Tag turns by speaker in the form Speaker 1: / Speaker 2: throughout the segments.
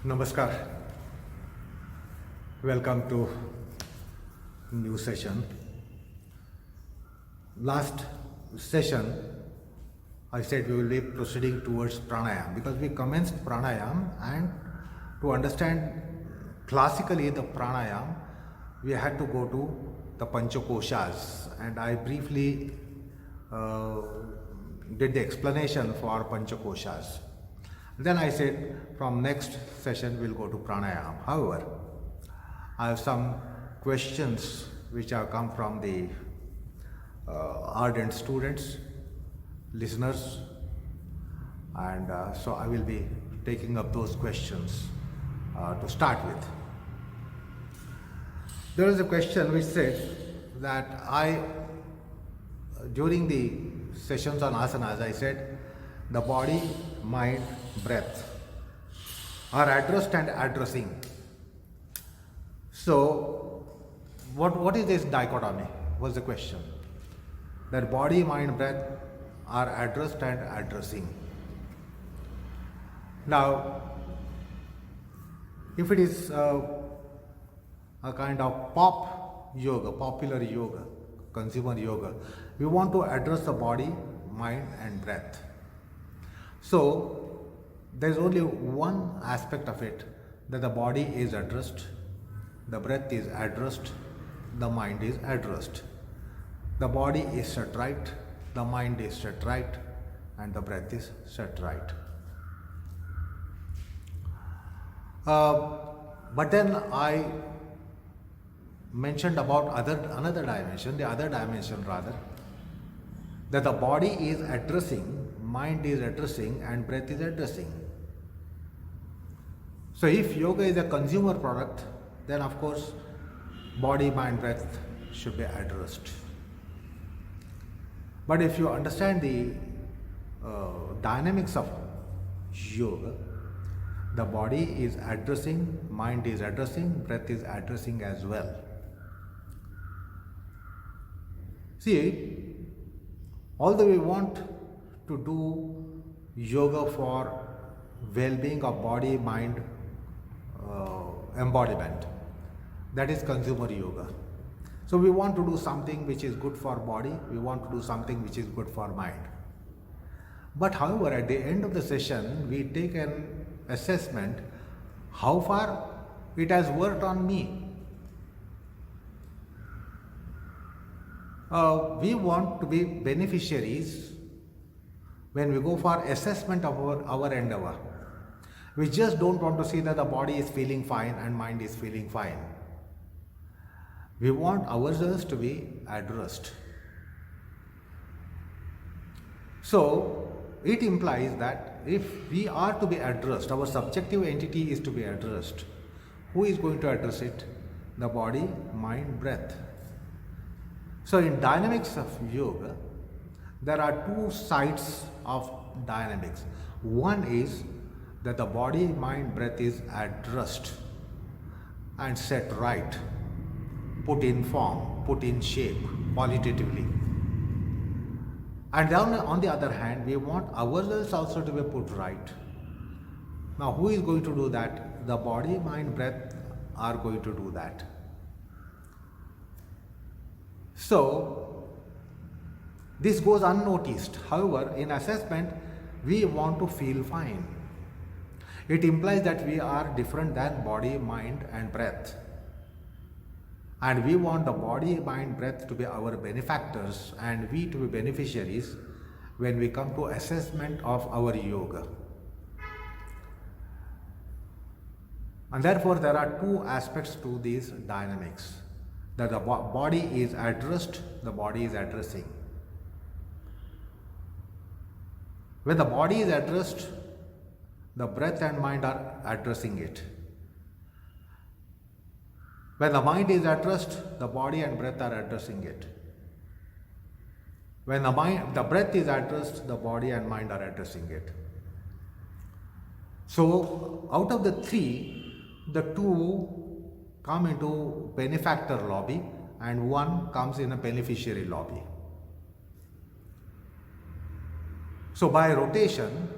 Speaker 1: Namaskar. Welcome to new session. Last session, I said we will be proceeding towards pranayam because we commenced pranayam, and to understand classically the pranayam, we had to go to the panchakoshas, and I briefly did the explanation for panchakoshas. Then I said from next session we'll go to pranayam. However, I have some questions which have come from the ardent students, listeners, and so I will be taking up those questions to start with. There is a question which said that during the sessions on asanas, I said the body, mind, breath are addressed and addressing. So, what is this dichotomy? Was the question. That body, mind, breath are addressed and addressing. Now, if it is a kind of pop yoga, popular yoga, consumer yoga, we want to address the body, mind, and breath. So, there is only one aspect of it, that the body is addressed, the breath is addressed, the mind is addressed. The body is set right, the mind is set right, and the breath is set right. But then I mentioned about another dimension, the other dimension rather, that the body is addressing, mind is addressing, and breath is addressing. So if yoga is a consumer product, then of course body, mind, breath should be addressed. But if you understand the dynamics of yoga, the body is addressing, mind is addressing, breath is addressing as well. See, although we want to do yoga for well-being of body, mind, embodiment, that is consumer yoga. So we want to do something which is good for body, we want to do something which is good for mind. But however, at the end of the session, we take an assessment how far it has worked on me. We want to be beneficiaries when we go for assessment of our endeavor. We just don't want to see that the body is feeling fine and mind is feeling fine. We want ourselves to be addressed. So, it implies that if we are to be addressed, our subjective entity is to be addressed. Who is going to address it? The body, mind, breath. So, in dynamics of yoga, there are two sides of dynamics. One is that the body, mind, breath is addressed and set right, put in form, put in shape, qualitatively. And then on the other hand, we want ourselves also to be put right. Now, who is going to do that? The body, mind, breath are going to do that. So, this goes unnoticed. However, in assessment, we want to feel fine. It implies that we are different than body, mind, and breath. And we want the body, mind, breath to be our benefactors and we to be beneficiaries when we come to assessment of our yoga. And therefore, there are two aspects to these dynamics. That the body is addressed, the body is addressing. When the body is addressed, the breath and mind are addressing it. When the mind is addressed, the body and breath are addressing it. When the breath is addressed, the body and mind are addressing it. So, out of the three, the two come into benefactor lobby and one comes in a beneficiary lobby. So by rotation,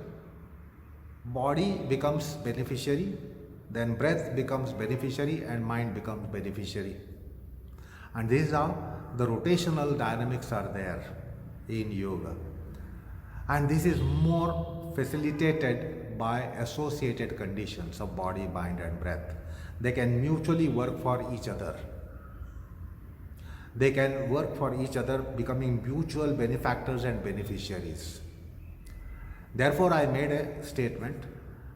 Speaker 1: body becomes beneficiary then breath becomes beneficiary and mind becomes beneficiary. And this is how the rotational dynamics are there in yoga. And this is more facilitated by associated conditions of body, mind and breath. They can mutually work for each other. They can work for each other, becoming mutual benefactors and beneficiaries. Therefore, I made a statement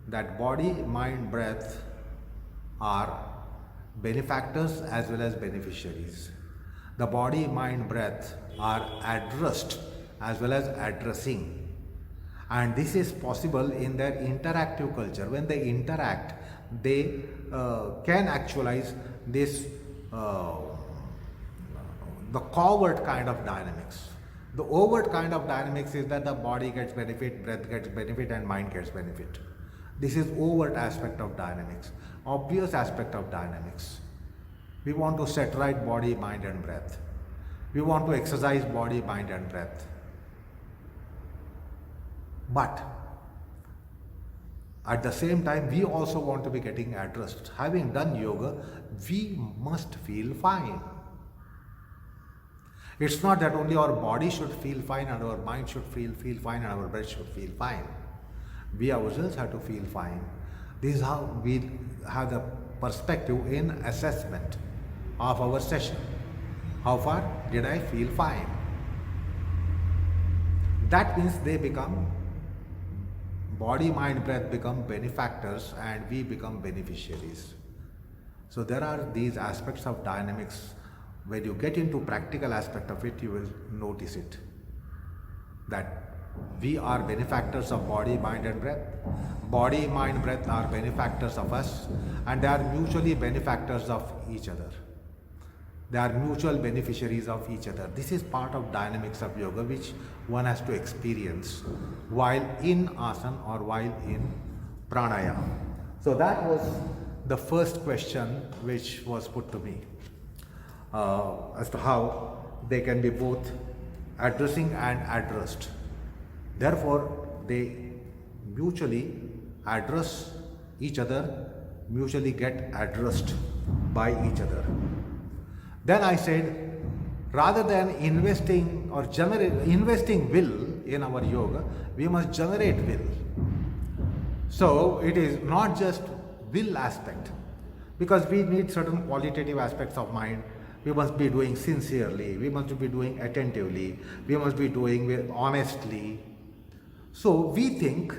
Speaker 1: that body, mind, breath are benefactors as well as beneficiaries. The body, mind, breath are addressed as well as addressing. And this is possible in their interactive culture. When they interact, they can actualize this the covert kind of dynamics. The overt kind of dynamics is that the body gets benefit, breath gets benefit and mind gets benefit. This is overt aspect of dynamics, obvious aspect of dynamics. We want to set right body, mind and breath. We want to exercise body, mind and breath. But at the same time, we also want to be getting addressed. Having done yoga, we must feel fine. It's not that only our body should feel fine and our mind should feel fine and our breath should feel fine. We ourselves have to feel fine. This is how we have the perspective in assessment of our session. How far did I feel fine? That means they become, body, mind, breath become benefactors and we become beneficiaries. So there are these aspects of dynamics. When you get into practical aspect of it, you will notice it. That we are benefactors of body, mind and breath. Body, mind, breath are benefactors of us and they are mutually benefactors of each other. They are mutual beneficiaries of each other. This is part of dynamics of yoga which one has to experience while in asana or while in pranayama. So that was the first question which was put to me. As to how they can be both addressing and addressed. Therefore, they mutually address each other, mutually get addressed by each other. Then I said, rather than investing or investing will in our yoga, we must generate will. So it is not just will aspect, because we need certain qualitative aspects of mind. We must be doing sincerely, we must be doing attentively, we must be doing honestly. So we think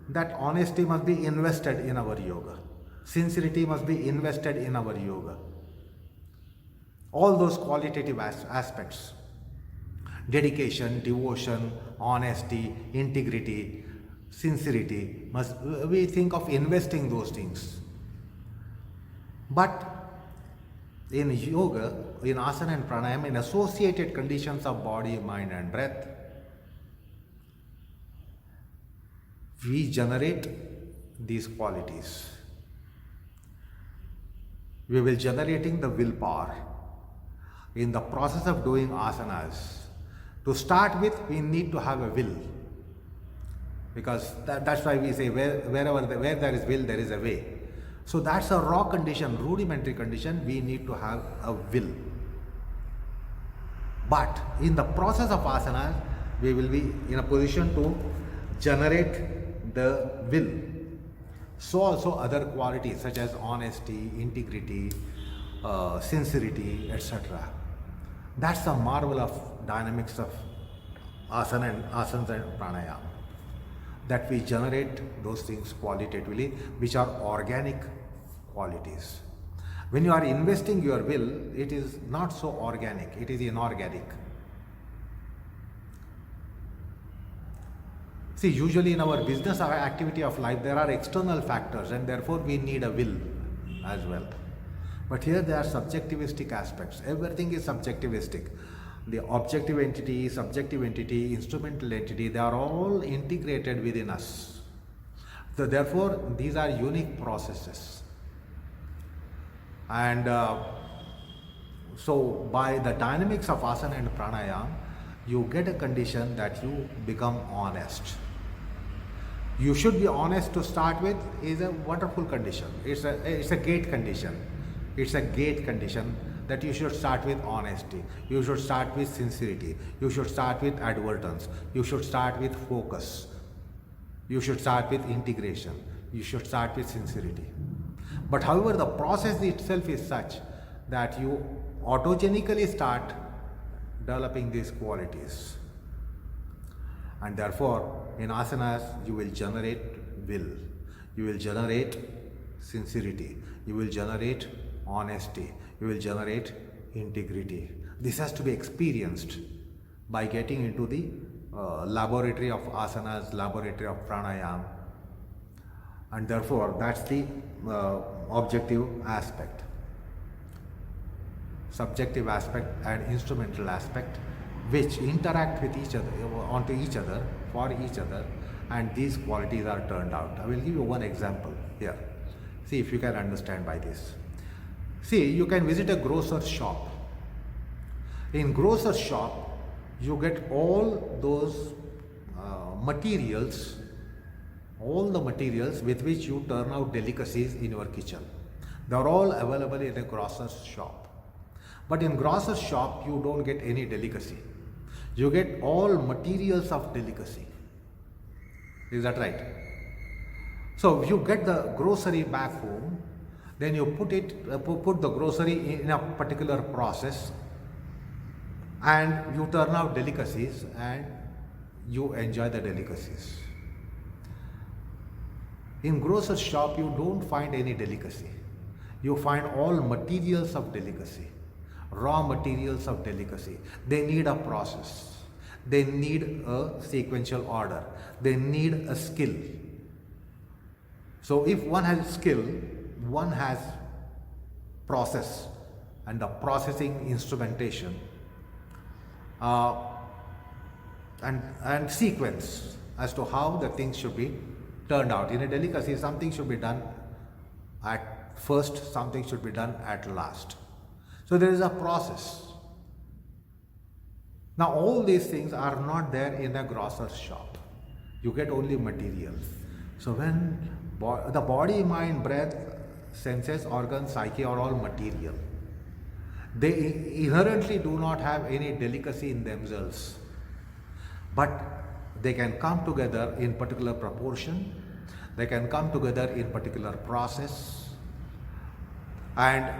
Speaker 1: that honesty must be invested in our yoga. Sincerity must be invested in our yoga. All those qualitative aspects, dedication, devotion, honesty, integrity, sincerity, we think of investing those things. But in yoga, in asana and pranayama, in associated conditions of body, mind and breath, we generate these qualities. We will generating the willpower. In the process of doing asanas, to start with, we need to have a will. Because that's why we say where there is will, there is a way. So that's a raw condition, rudimentary condition, we need to have a will. But in the process of asana, we will be in a position to generate the will. So also other qualities such as honesty, integrity, sincerity, etc. That's the marvel of dynamics of asanas and pranayama. That we generate those things qualitatively, which are organic qualities. When you are investing your will, it is not so organic, it is inorganic. See, usually in our business or activity of life, there are external factors and therefore we need a will as well. But here there are subjectivistic aspects. Everything is subjectivistic. The objective entity, subjective entity, instrumental entity, they are all integrated within us. So therefore, these are unique processes. And so by the dynamics of asana and pranayama, you get a condition that you become honest. you should be honest to start with is a wonderful condition. It's a gate condition. It's a gate condition that you should start with honesty. You should start with sincerity. You should start with advertence. You should start with focus. You should start with integration. You should start with sincerity. But however, the process itself is such that you autogenically start developing these qualities. And therefore, in asanas, you will generate will. You will generate sincerity. You will generate honesty. You will generate integrity. This has to be experienced by getting into the laboratory of asanas, laboratory of pranayama. And therefore, that's the objective aspect. Subjective aspect and instrumental aspect, which interact with each other, onto each other, for each other, and these qualities are turned out. I will give you one example here. See if you can understand by this. See, you can visit a grocer's shop. In grocer's shop, you get all those materials, all the materials with which you turn out delicacies in your kitchen. They are all available in a grocer's shop. But in grocer's shop, you don't get any delicacy. You get all materials of delicacy. Is that right? So you get the grocery back home, then you put the grocery in a particular process, and you turn out delicacies and you enjoy the delicacies. In grocer's shop, you don't find any delicacy. You find all materials of delicacy, raw materials of delicacy. They need a process. They need a sequential order. They need a skill. So if one has skill, one has process and the processing instrumentation and sequence as to how the things should be turned out. In a delicacy, something should be done at first, something should be done at last. So there is a process. Now all these things are not there in a grocer's shop. You get only materials. So when the body, mind, breath, senses, organs, psyche are all material, they inherently do not have any delicacy in themselves. But they can come together in particular proportion. They can come together in particular process. And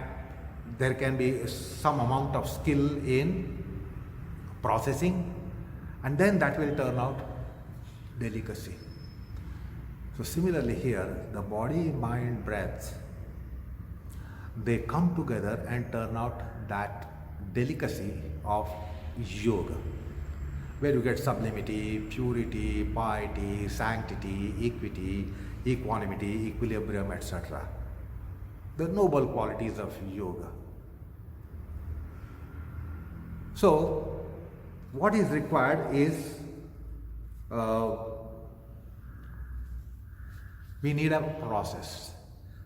Speaker 1: there can be some amount of skill in processing, and then that will turn out delicacy. So similarly here, the body, mind, breath, they come together and turn out that delicacy of yoga, where you get sublimity, purity, piety, sanctity, equity, equanimity, equilibrium, etc. The noble qualities of yoga. So what is required is we need a process.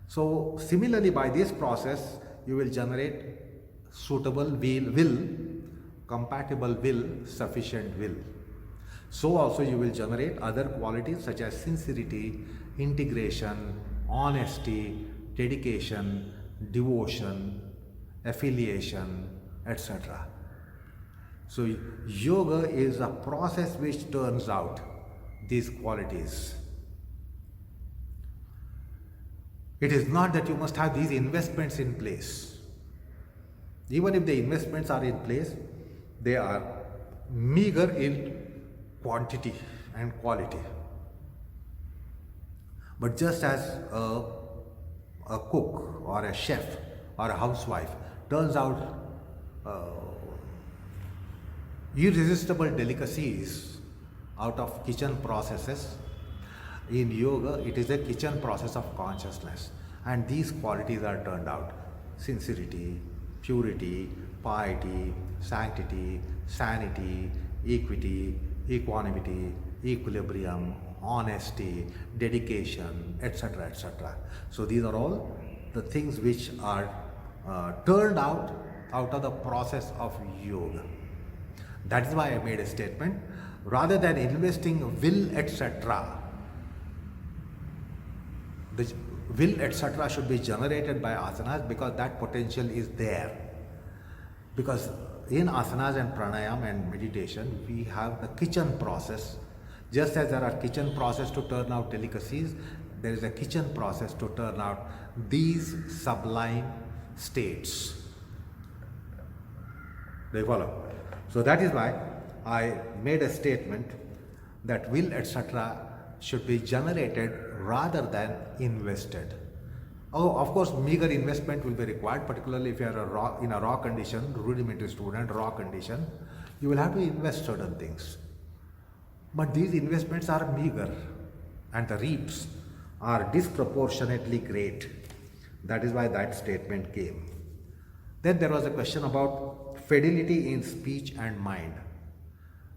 Speaker 1: So similarly, by this process, you will generate suitable will, compatible will, sufficient will. So also you will generate other qualities such as sincerity, integration, honesty, dedication, devotion, affiliation, etc. So yoga is a process which turns out these qualities. It is not that you must have these investments in place. Even if the investments are in place, they are meager in quantity and quality. But just as a cook or a chef or a housewife turns out irresistible delicacies out of kitchen processes, in yoga it is a kitchen process of consciousness, and these qualities are turned out: sincerity, purity, piety, sanctity, sanity, equity, equanimity, equilibrium, honesty, dedication, etc., etc. So these are all the things which are turned out of the process of yoga. That is why I made a statement: rather than investing will, etc., The will, etc., should be generated by asanas because that potential is there. Because in asanas and pranayam and meditation, we have the kitchen process. Just as there are kitchen process to turn out delicacies, there is a kitchen process to turn out these sublime states. They follow. So that is why I made a statement that will, etc., should be generated rather than invested. Oh, of course, meager investment will be required, particularly if you are in a raw condition, rudimentary student, raw condition, you will have to invest certain things. But these investments are meager and the reaps are disproportionately great. That is why that statement came. Then there was a question about fidelity in speech and mind.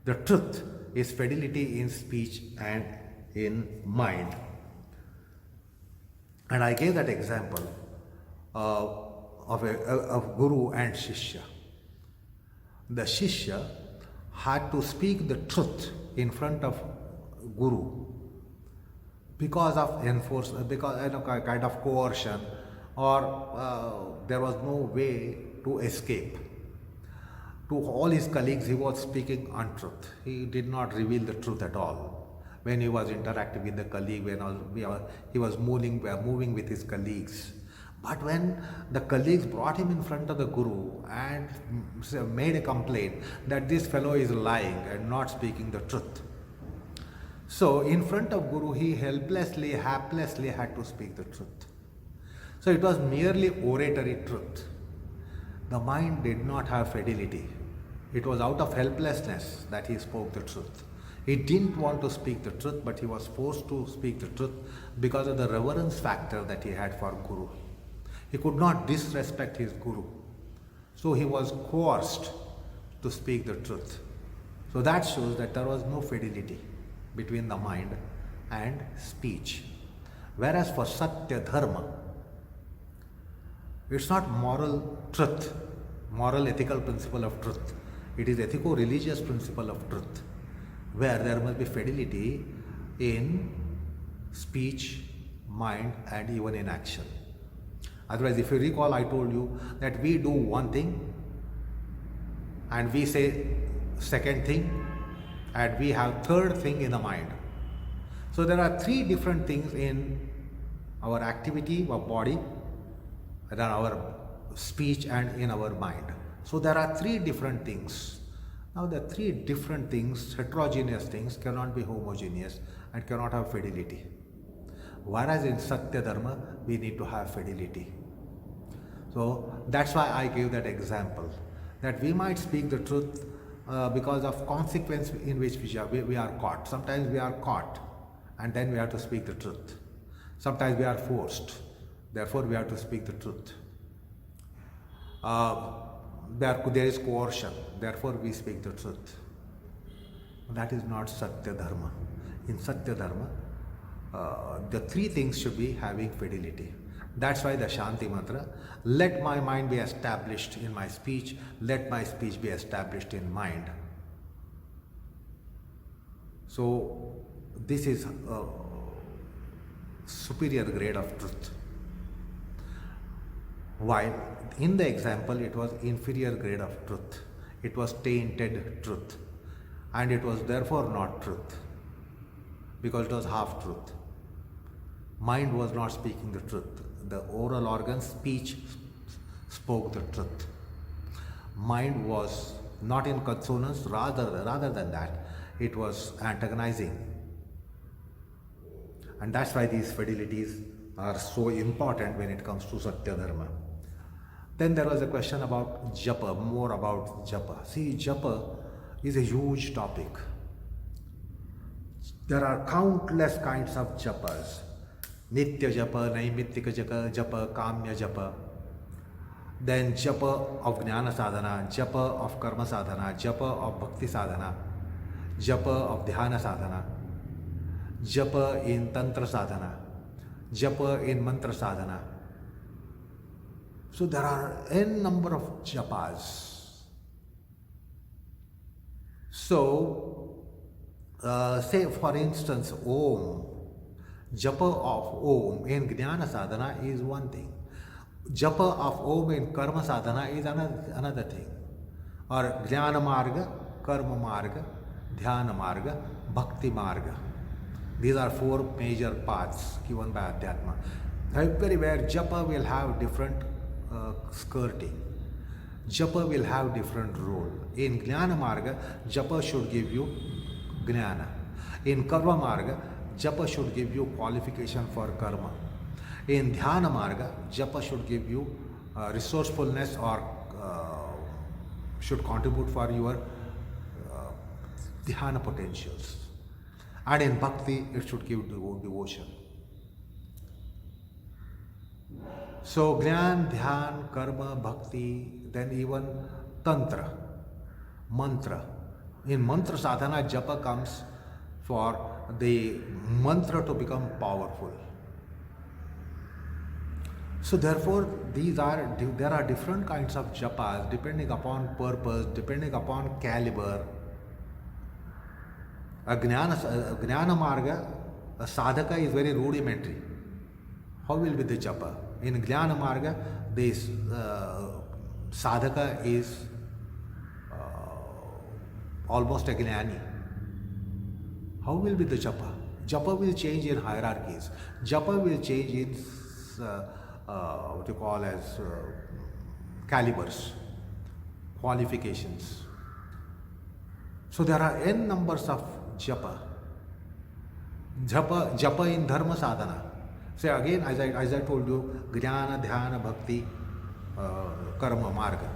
Speaker 1: The truth is fidelity in speech and in mind. And I gave that example of Guru and Shishya. The Shishya had to speak the truth in front of Guru because of kind of coercion, or there was no way to escape. To all his colleagues, he was speaking untruth. He did not reveal the truth at all. When he was interacting with the colleague, when he was moving with his colleagues. But when the colleagues brought him in front of the Guru and made a complaint that this fellow is lying and not speaking the truth. So in front of Guru, he helplessly, haplessly had to speak the truth. So it was merely oratory truth. The mind did not have fidelity. It was out of helplessness that he spoke the truth. He didn't want to speak the truth, but he was forced to speak the truth because of the reverence factor that he had for Guru. He could not disrespect his Guru. So he was coerced to speak the truth. So that shows that there was no fidelity between the mind and speech. Whereas for Satya Dharma, it's not moral truth, moral ethical principle of truth. It is ethico-religious principle of truth, where there must be fidelity in speech, mind, and even in action. Otherwise, if you recall, I told you that we do one thing and we say second thing and we have third thing in the mind. So there are three different things in our activity, our body, and our speech and in our mind. So there are three different things. Now the three different things, heterogeneous things, cannot be homogeneous and cannot have fidelity. Whereas in Satya Dharma, we need to have fidelity. So that's why I gave that example, that we might speak the truth because of consequence in which we are caught. Sometimes we are caught and then we have to speak the truth. Sometimes we are forced, therefore we have to speak the truth. There is coercion, therefore we speak the truth. That is not Satya Dharma. In Satya Dharma, the three things should be having fidelity. That's why the Shanti Mantra, let my mind be established in my speech, let my speech be established in mind. So this is a superior grade of truth. While in the example it was inferior grade of truth. It was tainted truth. And it was therefore not truth, because it was half truth. Mind was not speaking the truth. The oral organ, speech, spoke the truth. Mind was not in consonance, rather than that, it was antagonizing. And that's why these fidelities are so important when it comes to Satya Dharma. Then there was a question about japa, more about japa. See, japa is a huge topic. There are countless kinds of japas. Nitya japa, Naimittika japa, Kamya japa. Then japa of Jnana sadhana, japa of Karma sadhana, japa of Bhakti sadhana, japa of Dhyana sadhana, japa in Tantra sadhana, japa in Mantra sadhana. So there are n number of japas. So, say for instance, Om. Japa of Om in Jnana sadhana is one thing. Japa of Om in Karma sadhana is another thing. Or Jnana Marga, Karma Marga, Dhyana Marga, Bhakti Marga. These are four major paths given by Adhyatma. Everywhere Japa will have different skirting. Japa will have different role. In Jnana Marga, Japa should give you Jnana. In Karma Marga, Japa should give you qualification for Karma. In Dhyana Marga, Japa should give you resourcefulness or should contribute for your Dhyana potentials. And in Bhakti, it should give devotion. So, Gyan, Dhyan, Karma, Bhakti, then even Tantra, Mantra. In Mantra sadhana, Japa comes for the mantra to become powerful. So therefore, there are different kinds of japas depending upon purpose, depending upon caliber. A Jnana Marga, a sadhaka is very rudimentary. How will be the japa? In Jnana Marga, this sadhaka is almost a Jnani. How will be the japa? Japa will change in hierarchies. Japa will change in what you call as calibers, qualifications. So there are n numbers of japa. Japa in dharma sadhana. So again, as I told you, Jnana, Dhyana, Bhakti, Karma, Marga.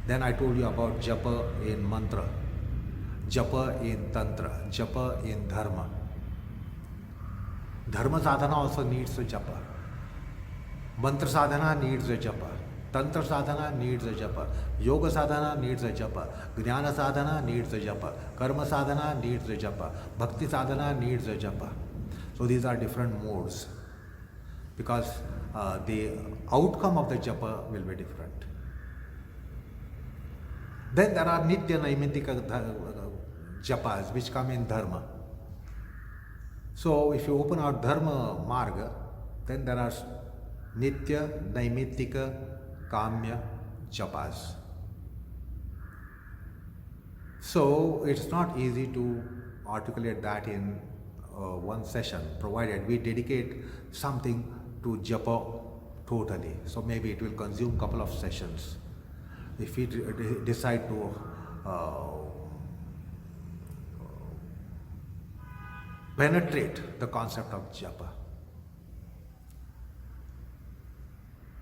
Speaker 1: Then I told you about japa in mantra, japa in tantra, japa in dharma. Dharma sadhana also needs a japa. Mantra sadhana needs a japa. Tantra sadhana needs a japa. Yoga sadhana needs a japa. Jnana sadhana needs a japa. Karma sadhana needs a japa. Bhakti sadhana needs a japa. So these are different modes because the outcome of the japa will be different. Then there are Nitya Naimittika japas which come in dharma. So if you open out dharma marga, then there are Nitya Naimittika Kamya japas. So it's not easy to articulate that in one session, provided we dedicate something to japa totally. So maybe it will consume couple of sessions. If we decide to penetrate the concept of japa.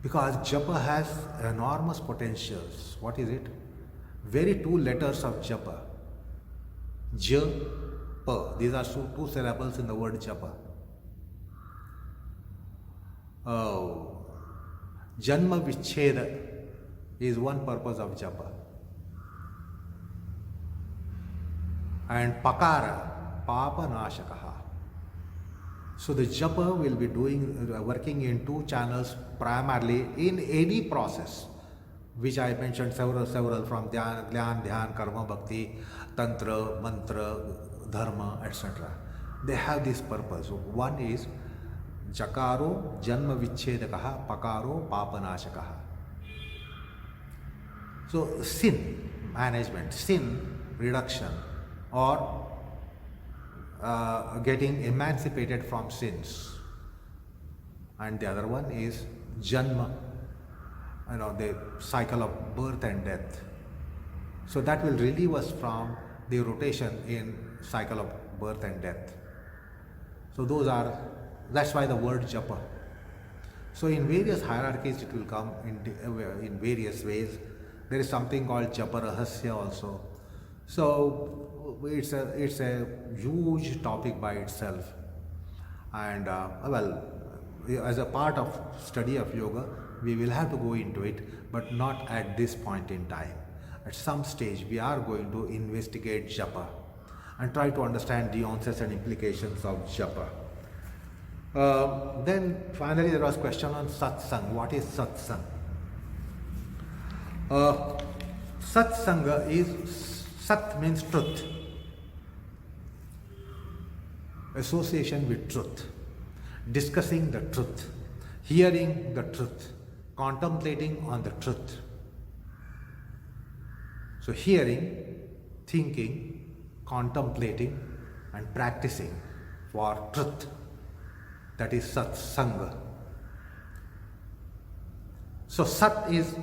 Speaker 1: Because japa has enormous potentials. What is it? Very two letters of japa. J, pa. These are two syllables in the word japa. Janma vicheda is one purpose of japa. And pakara, papa nashakaha. So the japa will be working in two channels primarily in any process, which I mentioned several from Dhyan, Dhyan, Karma, Bhakti, Tantra, Mantra, Dharma, etc. They have this purpose. So one is Jakaro Janma Vichedakaha, Pakaro Papanashakaha. So sin management, sin reduction, or getting emancipated from sins. And the other one is Janma, the cycle of birth and death. So that will relieve us from the rotation in cycle of birth and death. So that's why the word japa. So in various hierarchies it will come in various ways. There is something called japa rahasya also. So it's a huge topic by itself. And as a part of study of yoga, we will have to go into it, but not at this point in time. At some stage, we are going to investigate japa and try to understand nuances and implications of japa. Then finally there was question on satsang. What is satsang? Satsanga is, sat means truth, association with truth. discussing the truth, hearing the truth, contemplating on the truth. So hearing, thinking, contemplating and practicing for truth, that is satsanga. So sat is,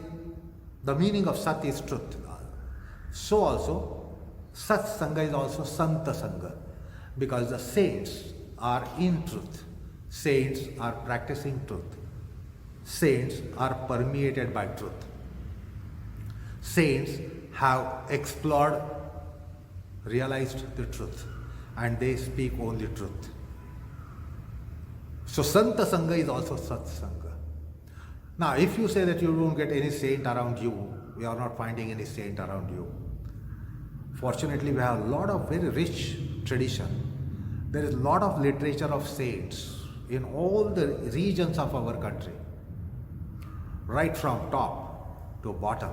Speaker 1: the meaning of sat is truth. So also satsanga is also santa sangha, because the saints are in truth, saints are practicing truth, saints are permeated by truth, saints have explored, realized the truth, and they speak only truth. So Santa Sangha is also Sat Sangha. Now if you say that you don't get any saint around you, we are not finding any saint around you. Fortunately, we have a lot of very rich tradition. There is a lot of literature of saints in all the regions of our country, right from top to bottom.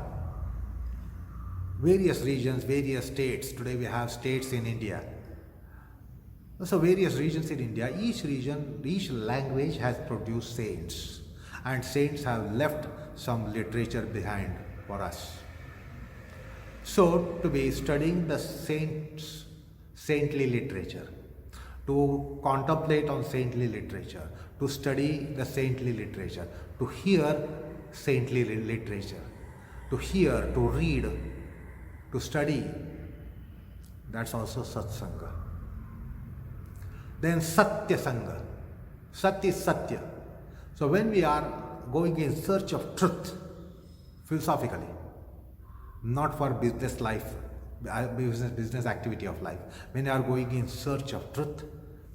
Speaker 1: Various regions, various states. Today we have states in India. So various regions in India, each region, each language has produced saints, and saints have left some literature behind for us. So to be studying the saints, saintly literature, to contemplate on saintly literature, to study the saintly literature, to hear saintly literature, to hear, to read, to study, that's also satsanga. Then satya sangha. Sat is satya. So when we are going in search of truth, philosophically, not for business life, business activity of life, when you are going in search of truth,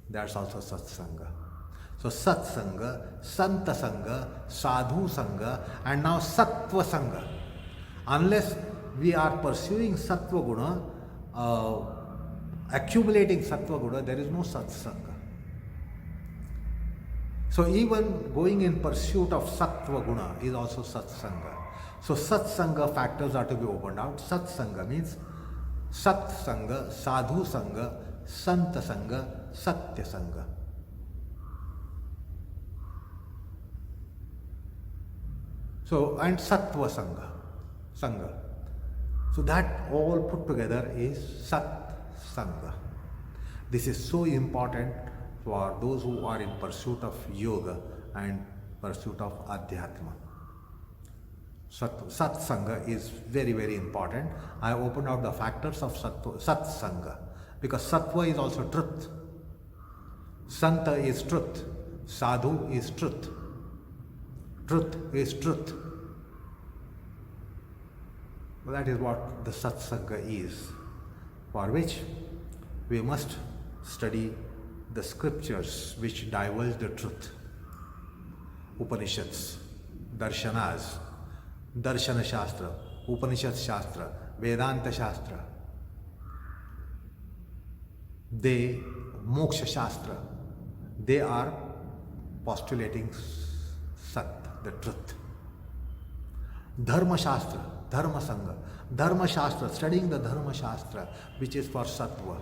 Speaker 1: that's also satsanga. So satsanga, santa sangha, sadhu sangha, and now sattva sangha. Unless we are pursuing sattva guna, accumulating sattva guna, there is no satsanga. So even going in pursuit of sattva guna is also satsanga. So satsanga factors are to be opened out. Satsanga means sat sangha, sadhu sangha, santa sangha, satya sangha. So and sattva sangha. So that all put together is Sat Sangha. This is so important for those who are in pursuit of yoga and pursuit of Adhyatma. Sat Sangha is very, very important. I opened out the factors of Sat Sangha, because Sattva is also truth. Santa is truth. Sadhu is truth. Truth is truth. Well, that is what the Satsanga is, for which we must study the scriptures which divulge the truth. Upanishads, Darshanas, Darshana Shastra, Upanishad Shastra, Vedanta Shastra, they, Moksha Shastra, they are postulating Sat, the truth. Dharma Shastra, Dharma Sangha, Dharma Shastra, studying the Dharma Shastra, which is for Sattva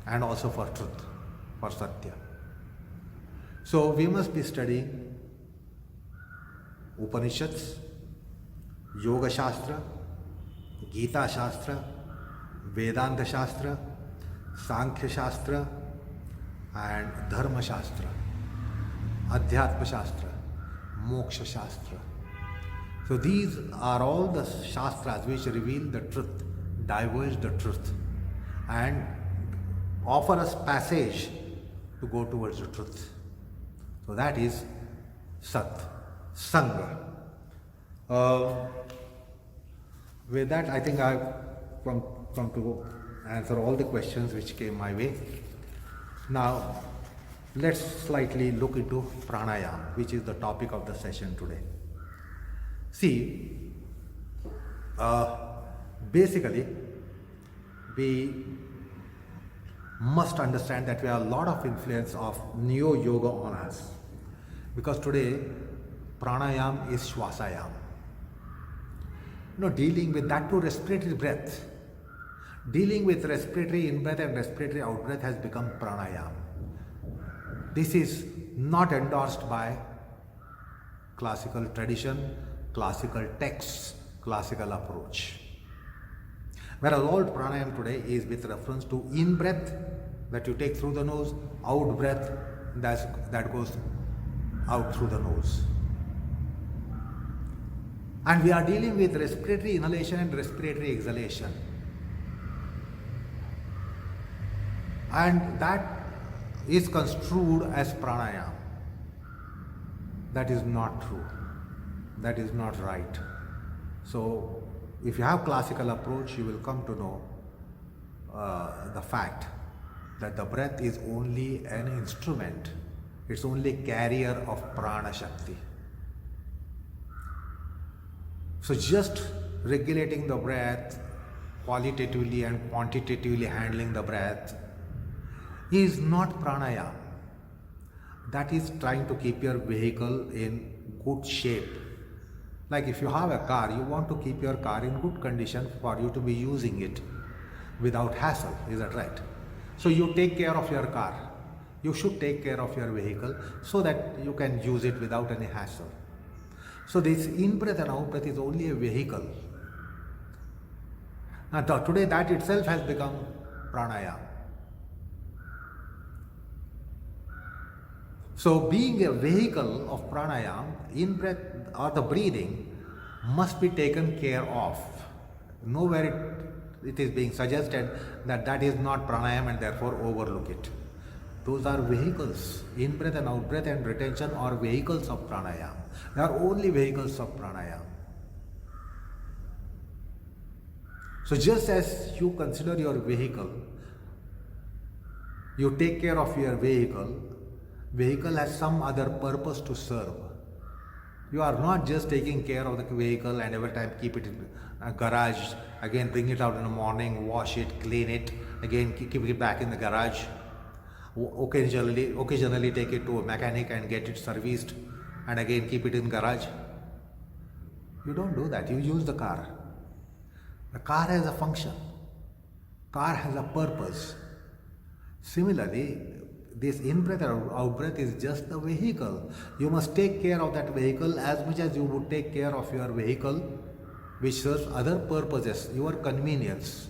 Speaker 1: and also for truth, for Satya. So we must be studying Upanishads, Yoga Shastra, Gita Shastra, Vedanta Shastra, Sankhya Shastra, and Dharma Shastra, Adhyatma Shastra, Moksha Shastra. So these are all the Shastras which reveal the truth, divulge the truth, and offer us passage to go towards the truth. So that is Sat Sangha. With that, I think I've come to answer all the questions which came my way. Now, let's slightly look into pranayama, which is the topic of the session today. See, basically, we must understand that we have a lot of influence of Neo Yoga on us, because today pranayama is shwasayam. Dealing with that to respiratory breath. Dealing with respiratory in-breath and respiratory out-breath has become pranayama. This is not endorsed by classical tradition, classical texts, classical approach. Whereas all pranayam today is with reference to in breath that you take through the nose, out breath that goes out through the nose. And we are dealing with respiratory inhalation and respiratory exhalation. And that is construed as pranayam. That is not true. That is not right. So, if you have classical approach, you will come to know the fact that the breath is only an instrument. It's only carrier of prana shakti. So just regulating the breath, qualitatively and quantitatively handling the breath is not pranayam. That is trying to keep your vehicle in good shape. Like if you have a car, you want to keep your car in good condition for you to be using it without hassle, is that right? So you take care of your car. You should take care of your vehicle so that you can use it without any hassle. So this in-breath and out-breath is only a vehicle. And today that itself has become pranayam. So being a vehicle of pranayam, in-breath or the breathing must be taken care of. Nowhere it is being suggested that that is not pranayam and therefore overlook it. Those are vehicles. In-breath and out-breath and retention are vehicles of pranayam. They are only vehicles of pranayam. So just as you consider your vehicle, you take care of your vehicle, vehicle has some other purpose to serve. You are not just taking care of the vehicle and every time keep it in a garage, again bring it out in the morning, wash it, clean it, again keep it back in the garage. Occasionally take it to a mechanic and get it serviced and again keep it in garage. You don't do that. You use the car. The car has a function. Car has a purpose. Similarly, this in-breath or out-breath is just the vehicle. You must take care of that vehicle as much as you would take care of your vehicle which serves other purposes, your convenience.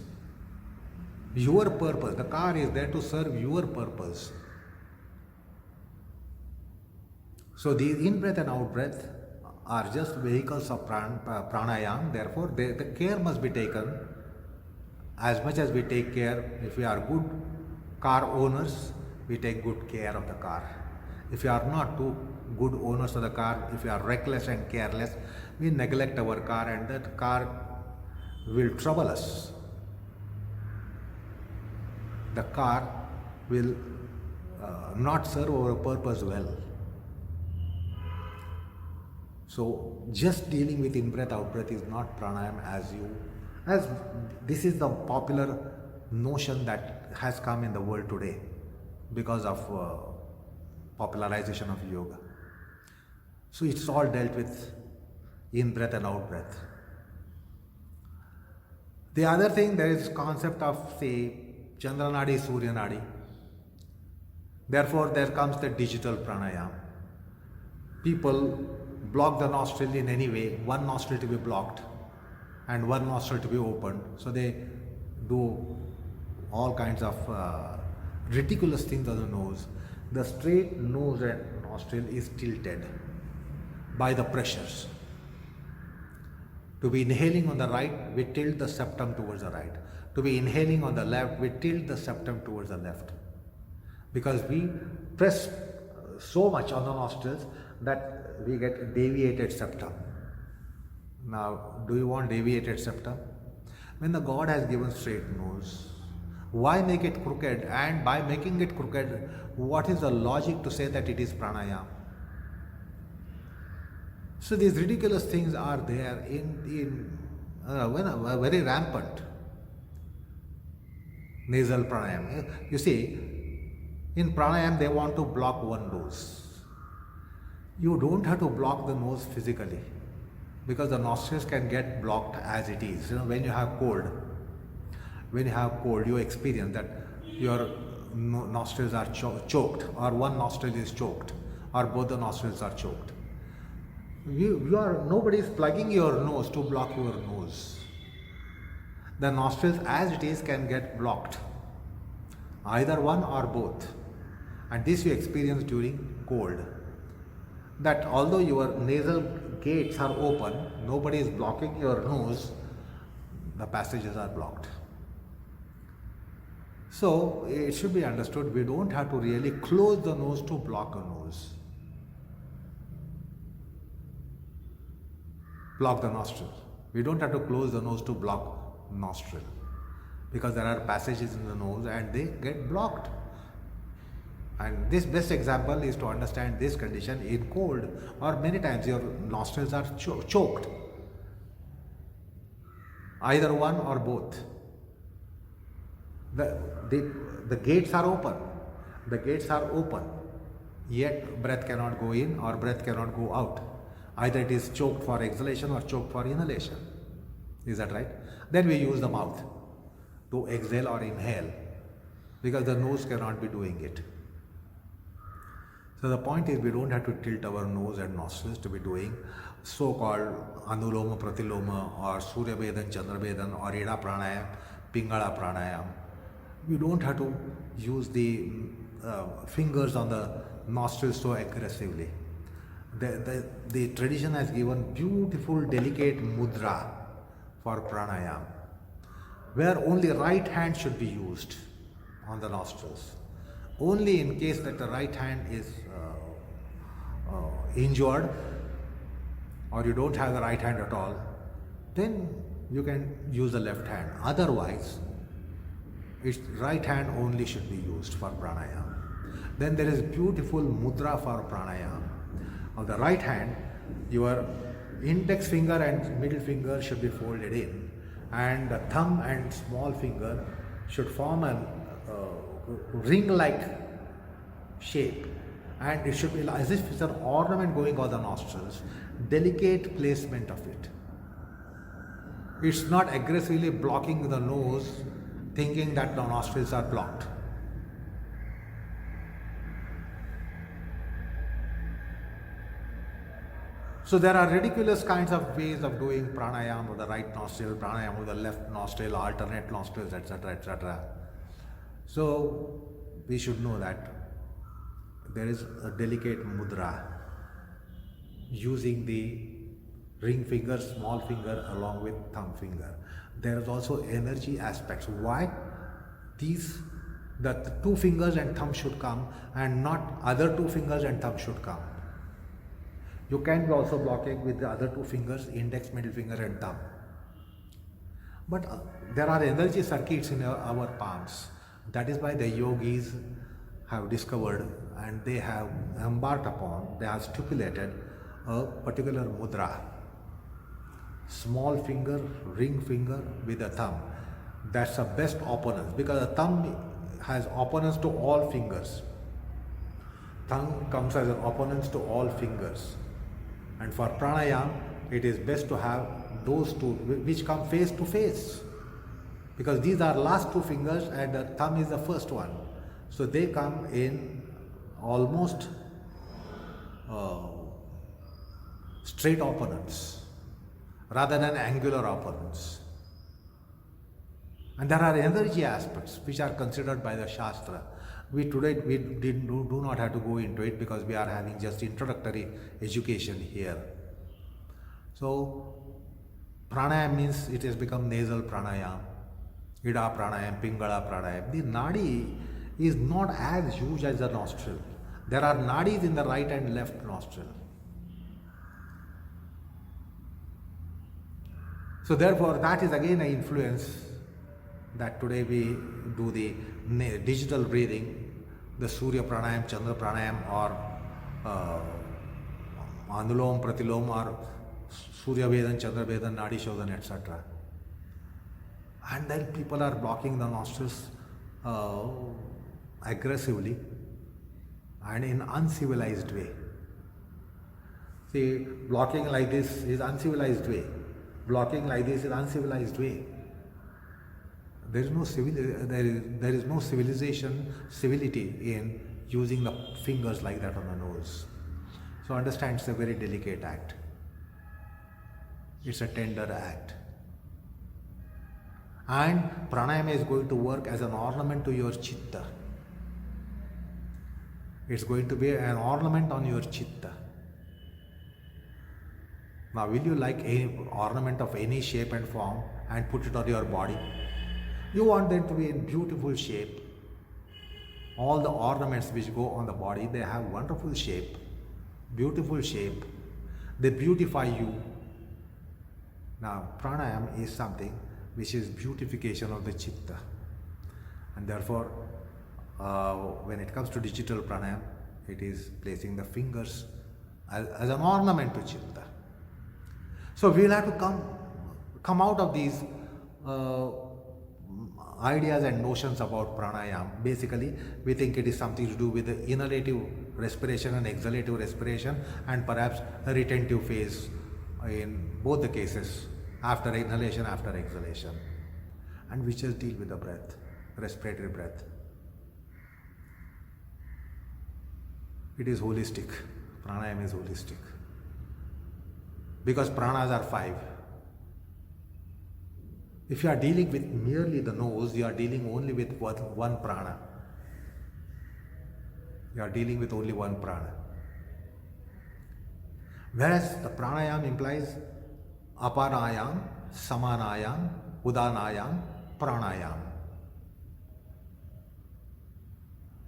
Speaker 1: Your purpose. The car is there to serve your purpose. So these in-breath and out-breath are just vehicles of pranayam. Therefore, the care must be taken as much as we take care. If we are good car owners, we take good care of the car. If we are not too good owners of the car, if we are reckless and careless, we neglect our car and that car will trouble us. The car will not serve our purpose well. So just dealing with in-breath, out-breath is not pranayam as this is the popular notion that has come in the world today because of popularization of yoga. So it's all dealt with in-breath and out-breath. The other thing, there is concept of say Chandra Nadi, Surya Nadi. Therefore, there comes the digital pranayam. People block the nostril in any way, one nostril to be blocked and one nostril to be opened. So they do all kinds of ridiculous things on the nose. The straight nose and nostril is tilted by the pressures. To be inhaling on the right, we tilt the septum towards the right. To be inhaling on the left, we tilt the septum towards the left. Because we press so much on the nostrils that we get deviated septum. Now, do you want deviated septum? When the God has given straight nose, why make it crooked? And by making it crooked, what is the logic to say that it is pranayam? So these ridiculous things are there very rampant. Nasal pranayam. You see, in pranayam they want to block one nose. You don't have to block the nose physically because the nostrils can get blocked as it is. When you have cold, you experience that your nostrils are choked, or one nostril is choked, or both the nostrils are choked. Nobody is plugging your nose to block your nose. The nostrils as it is can get blocked, either one or both. And this you experience during cold. That although your nasal gates are open, nobody is blocking your nose, the passages are blocked. So it should be understood we don't have to really close the nose to block a nose. Block the nostril. We don't have to close the nose to block nostril, because there are passages in the nose and they get blocked. And this best example is to understand this condition in cold, or many times your nostrils are choked, either one or both. The gates are open. The gates are open, yet breath cannot go in or breath cannot go out. Either it is choked for exhalation or choked for inhalation. Is that right? Then we use the mouth to exhale or inhale, because the nose cannot be doing it. So the point is, we don't have to tilt our nose and nostrils to be doing so-called Anuloma Pratiloma or Surya Vedan, Chandra Vedan or Ida Pranayam, Pingala Pranayam. We don't have to use the fingers on the nostrils so aggressively. The tradition has given beautiful, delicate mudra for pranayam, where only right hand should be used on the nostrils. Only in case that the right hand is injured, or you don't have the right hand at all, then you can use the left hand. Otherwise, right hand only should be used for pranayam. Then there is beautiful mudra for pranayam. On the right hand, your index finger and middle finger should be folded in, and the thumb and small finger should form a ring-like shape, and it should be as if it's an ornament going on the nostrils. Delicate placement of it. It's not aggressively blocking the nose, thinking that the nostrils are blocked. So there are ridiculous kinds of ways of doing pranayam with the right nostril, pranayam with the left nostril, alternate nostrils, etc., etc. So we should know that there is a delicate mudra using the ring finger, small finger along with thumb finger. There is also energy aspects. Why? The two fingers and thumb should come, and not other two fingers and thumb should come. You can be also blocking with the other two fingers, index, middle finger and thumb. But there are energy circuits in our palms. That is why the yogis have discovered, and they have embarked upon, they have stipulated a particular mudra. Small finger, ring finger with a thumb. That's the best opponents, because the thumb has opponents to all fingers. Thumb comes as an opponent to all fingers. And for pranayam, it is best to have those two which come face to face, because these are last two fingers and the thumb is the first one. So they come in almost straight opponents rather than angular opponents. And there are energy aspects which are considered by the Shastra. We do not have to go into it, because we are having just introductory education here. So pranayam means it has become nasal pranayam, ida pranayam, pingala pranayam. The nadi is not as huge as the nostril. There are nadis in the right and left nostril. So therefore that is again an influence that today we do the digital breathing, the Surya Pranayam, Chandra Pranayam, or Anulom Pratilom, or Surya Vedan, Chandra Vedan, Nadi Shodhan, etc. And then people are blocking the nostrils aggressively and in uncivilized way. See, blocking like this is uncivilized way. Blocking like this is uncivilized way. there is no there is no civility in using the fingers like that on the nose. So understand, it's a very delicate act. It's a tender act. And pranayama is going to work as an ornament to your chitta. It's going to be an ornament on your chitta. Now, will you like any ornament of any shape and form and put it on your body? You want them to be in beautiful shape. All the ornaments which go on the body, they have wonderful shape, beautiful shape. They beautify you. Now, pranayama is something which is beautification of the chitta. And therefore, when it comes to digital pranayama, it is placing the fingers as an ornament to chitta. So we will have to come out of these ideas and notions about pranayama. Basically, we think it is something to do with the inhalative respiration and exhalative respiration, and perhaps a retentive phase in both the cases, after inhalation, after exhalation. And we just deal with the breath, respiratory breath. It is holistic. Pranayama is holistic. Because pranas are 5. If you are dealing with merely the nose, you are dealing only with one prana. You are dealing with only one prana. Whereas the pranayama implies aparayam, samanayam, udanayam, pranayam.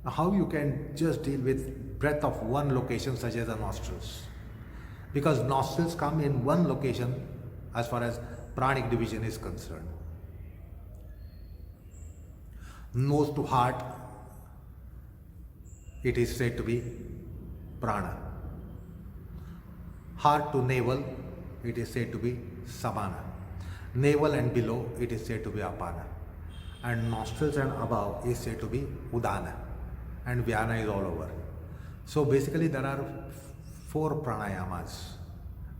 Speaker 1: Now, how you can just deal with breath of one location such as the nostrils? Because nostrils come in one location as far as pranic division is concerned. Nose to heart, it is said to be prana. Heart to navel, it is said to be samana. Navel and below, it is said to be apana. And nostrils and above is said to be udana. And vyana is all over. So basically there are 4 pranayamas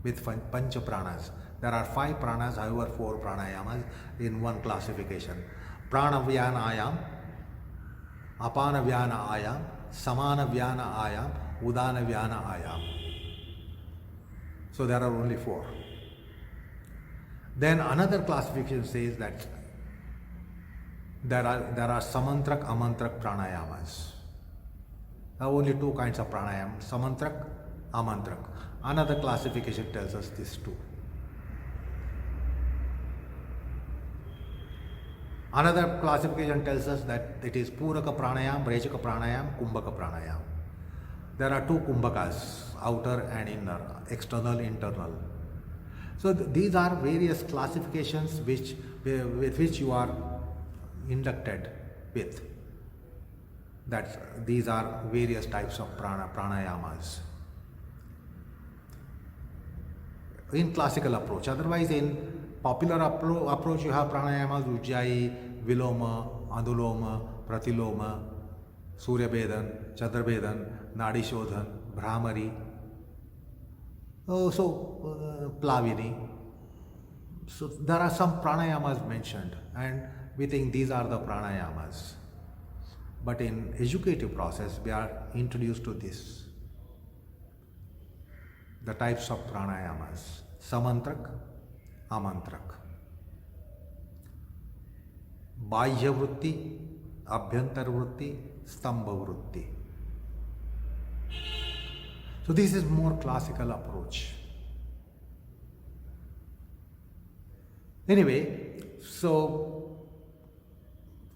Speaker 1: with pancha pranas. There are 5 pranas, however 4 pranayamas in one classification. Prana vyana ayam, apana vyana ayam, samana vyana ayam, udana vyana ayam. So there are only 4. Then another classification says that there are samantrak, amantrak pranayamas. There are only 2 kinds of pranayama, samantrak, amantrak. Another classification tells us this too. Another classification tells us that it is Puraka pranayam, Rechaka pranayam, Kumbhaka pranayam. There are 2 kumbhakas, outer and inner, external, internal. So these are various classifications with which you are inducted with. That these are various types of pranayamas. In classical approach. Otherwise, in popular approach, you have pranayamas, Ujjayi, Viloma, Anuloma, Pratiloma, Surya Bedan, Chandra Bedan, Nadi Shodhan, Brahmari, Plavini. So there are some pranayamas mentioned, and we think these are the pranayamas. But in educative process, we are introduced to this. The types of pranayamas. Samantrak, amantrak. Bahya vritti, abhyantar vritti, stambha vritti. So this is more classical approach. Anyway, so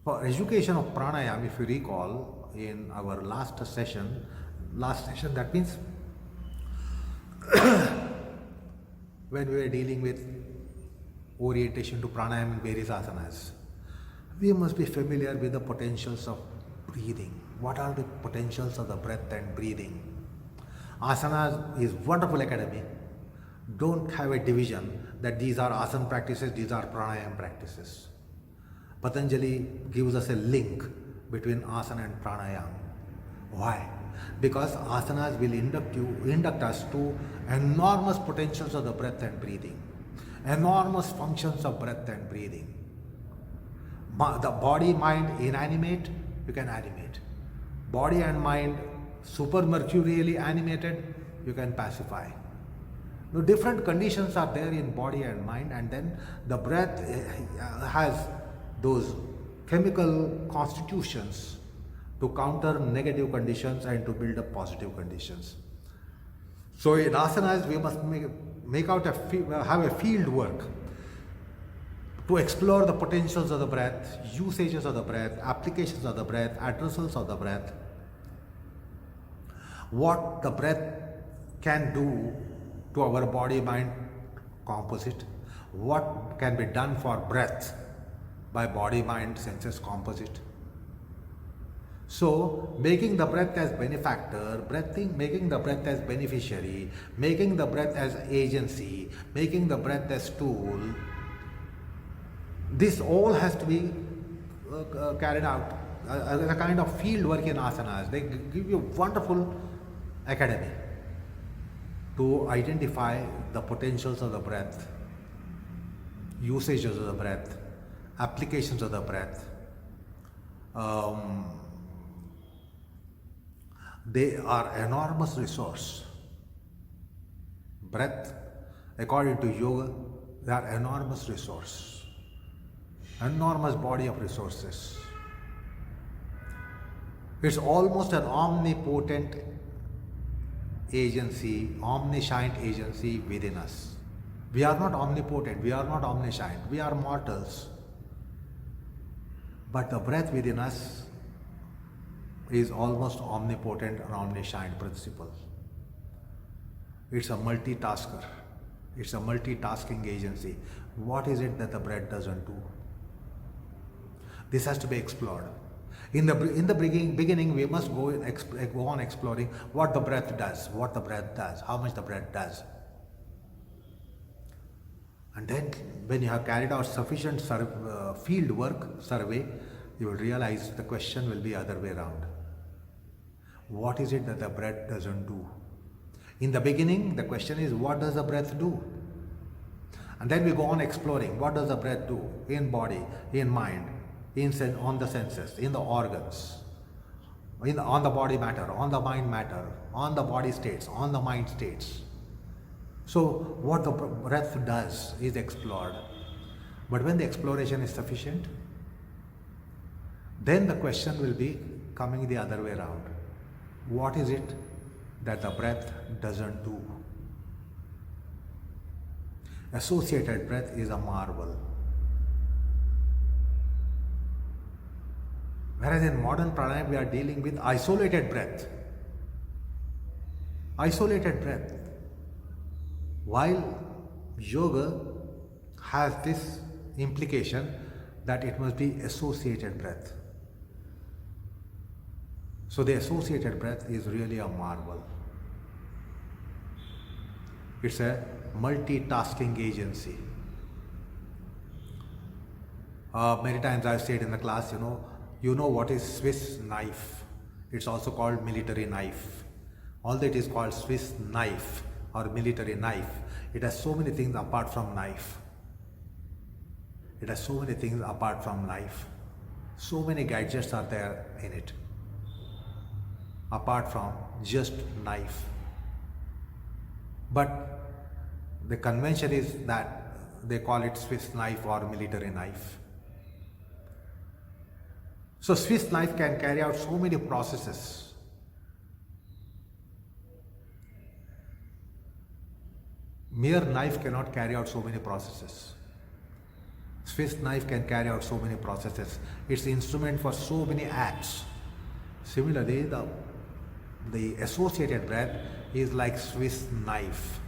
Speaker 1: for education of pranayama, if you recall, in our last session, that means when we were dealing with orientation to pranayama in various asanas, we must be familiar with the potentials of breathing. What are the potentials of the breath and breathing? Asanas is wonderful academy. Don't have a division that these are asana practices, these are pranayama practices. Patanjali gives us a link between asana and pranayama. Why? Because asanas will induct us to enormous potentials of the breath and breathing, enormous functions of breath and breathing. The body, mind inanimate, you can animate. Body and mind supermercurially animated, you can pacify. The different conditions are there in body and mind, and then the breath has those chemical constitutions to counter negative conditions and to build up positive conditions. So in asanas, we must have a field work to explore the potentials of the breath, usages of the breath, applications of the breath, addressals of the breath, what the breath can do to our body-mind composite, what can be done for breath by body-mind senses composite. So, making the breath as benefactor, making the breath as beneficiary, making the breath as agency, making the breath as tool, this all has to be carried out as a kind of field work in asanas. They give you wonderful academy to identify the potentials of the breath, usages of the breath, applications of the breath. They are enormous resource. Breath, according to yoga, they are enormous resource. Enormous body of resources. It's almost an omnipotent agency, omniscient agency within us. We are not omnipotent, we are not omniscient, we are mortals. But the breath within us is almost omnipotent and omniscient principle. It's a multitasker. It's a multitasking agency. What is it that the breath doesn't do? This has to be explored. In the beginning, we must go on exploring what the breath does, how much the breath does. And then when you have carried out sufficient field work, survey, you will realize the question will be other way around. What is it that the breath doesn't do? In the beginning, the question is, what does the breath do? And then we go on exploring, what does the breath do in body, in mind, on the senses, in the organs, on the body matter, on the mind matter, on the body states, on the mind states. So what the breath does is explored. But when the exploration is sufficient, then the question will be coming the other way around. What is it that the breath doesn't do? Associated breath is a marvel. Whereas in modern pranayama we are dealing with isolated breath. Isolated breath. While yoga has this implication that it must be associated breath. So the associated breath is really a marvel. It's a multitasking agency. Many times I've said in the class, you know what is Swiss knife. It's also called military knife. Although it is called Swiss knife or military knife, it has so many things apart from knife. It has so many things apart from knife. So many gadgets are there in it, apart from just knife. But the convention is that they call it Swiss knife or military knife. So Swiss knife can carry out so many processes. Mere knife cannot carry out so many processes. Swiss knife can carry out so many processes. It's the instrument for so many acts. Similarly, the associated breath is like Swiss knife.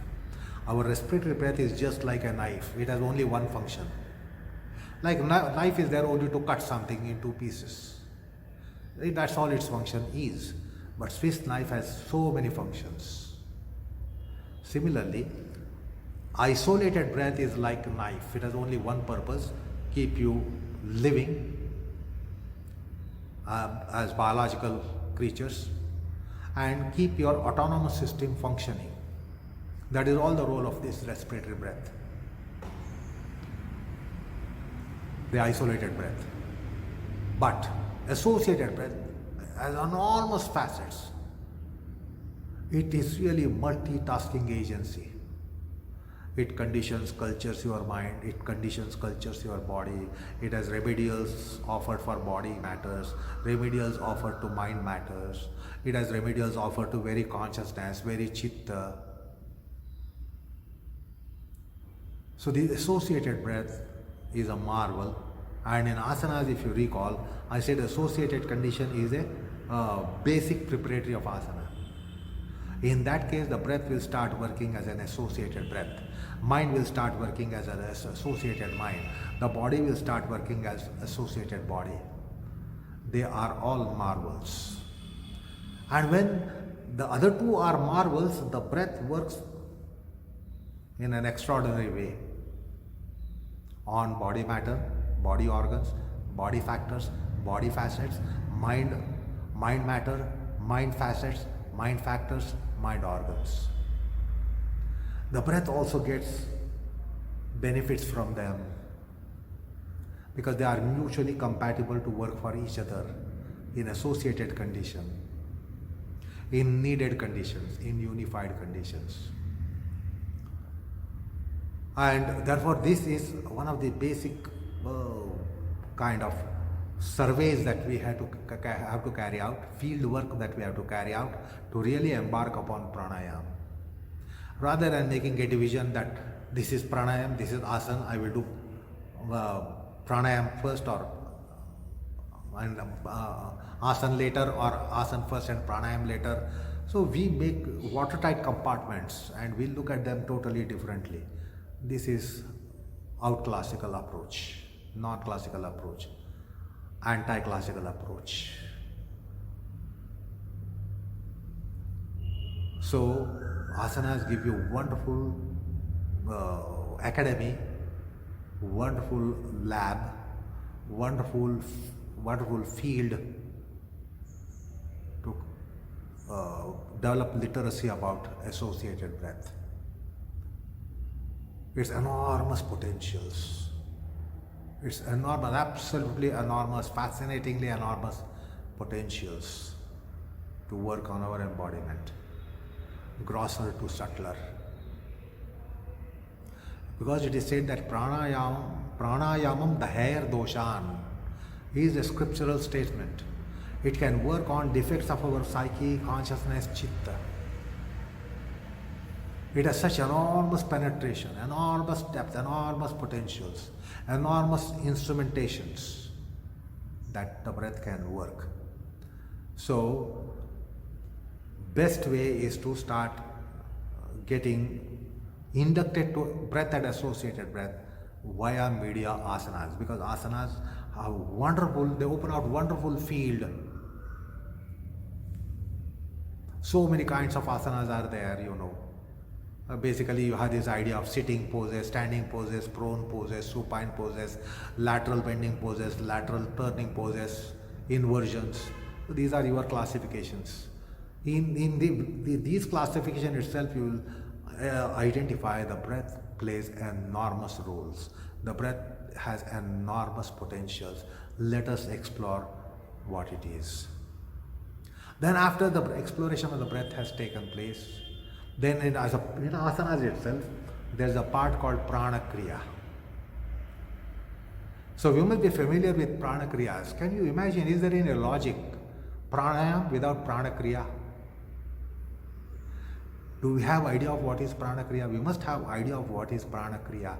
Speaker 1: Our respiratory breath is just like a knife. It has only one function. Like knife is there only to cut something into pieces. That's all its function is. But Swiss knife has so many functions. Similarly, isolated breath is like a knife. It has only one purpose: keep you living as biological creatures and keep your autonomous system functioning. That is all the role of this respiratory breath, the isolated breath. But associated breath has enormous facets. It is really a multitasking agency. It conditions, cultures your mind, it conditions, cultures your body. It has remedials offered for body matters, remedials offered to mind matters. It has remedials offered to very consciousness, very chitta. So the associated breath is a marvel. And in asanas, if you recall, I said associated condition is a basic preparatory of asana. In that case, the breath will start working as an associated breath. Mind will start working as an associated mind. The body will start working as associated body. They are all marvels. And when the other two are marvels, the breath works in an extraordinary way on body matter, body organs, body factors, body facets, mind matter, mind facets, mind factors, mind organs. The breath also gets benefits from them because they are mutually compatible to work for each other in associated condition, in needed conditions, in unified conditions. And therefore this is one of the basic kind of surveys that we have to carry out, field work that we have to carry out to really embark upon pranayama. Rather than making a division that this is pranayama, this is asana, I will do pranayama first or asana later, or asana first and pranayama later. So we make watertight compartments and we look at them totally differently. This is out-classical approach, non-classical approach, anti-classical approach. So asanas give you wonderful academy, wonderful lab, wonderful field to develop literacy about associated breath. It's enormous potentials. It's enormous, absolutely enormous, fascinatingly enormous potentials to work on our embodiment, grosser to subtler. Because it is said that pranayamam dahair doshan is a scriptural statement. It can work on defects of our psyche, consciousness, chitta. It has such enormous penetration, enormous depth, enormous potentials, enormous instrumentations that the breath can work. So, best way is to start getting inducted to breath and associated breath via media asanas, because asanas are wonderful, they open out wonderful field. So many kinds of asanas are there, you know. Basically you have this idea of sitting poses, standing poses, prone poses, supine poses, lateral bending poses, lateral turning poses, inversions. So these are your classifications. In these classification itself, you will identify the breath plays enormous roles. The breath has enormous potentials. Let us explore what it is. Then after the exploration of the breath has taken place, then in asanas itself, there is a part called prana kriya. So you must be familiar with prana kriyas. Can you imagine, is there any logic? Pranayam without prana kriya? Do we have idea of what is prana kriya? We must have idea of what is prana kriya.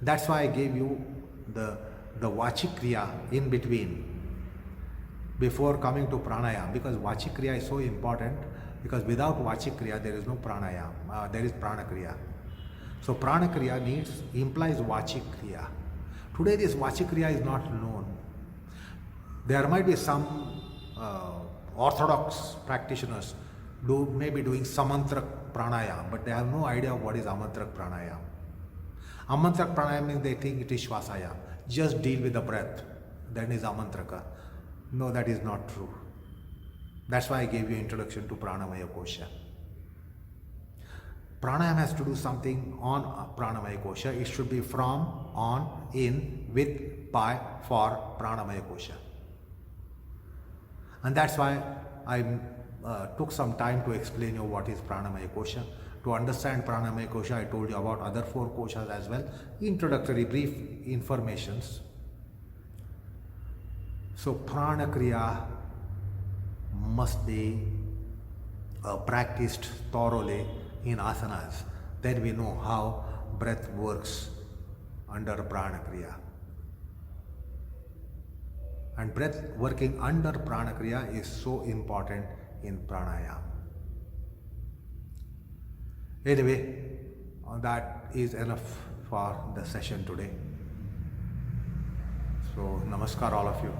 Speaker 1: That's why I gave you the vachik kriya in between, before coming to pranayam, because vachik kriya is so important, because without vachik kriya there is no pranayam, there is prana kriya. So prana kriya implies vachik kriya. Today this vachik kriya is not known. There might be some orthodox practitioners may be doing samantrak pranayam, but they have no idea of what is amantrak pranayam. Amantrak pranayam means they think it is shvasayam. Just deal with the breath, that is amantraka. No, that is not true. That's why I gave you introduction to Pranamaya Kosha. Pranayama has to do something on Pranamaya Kosha. It should be from, on, in, with, by, for Pranamaya Kosha. And that's why I took some time to explain you what is Pranamaya Kosha. To understand Pranamaya Kosha, I told you about other 4 koshas as well. Introductory brief informations. So Prana Kriya must be practiced thoroughly in asanas. Then we know how breath works under Prana Kriya. And breath working under Prana Kriya is so important in pranayama. Anyway, that is enough for the session today. So, namaskar all of you.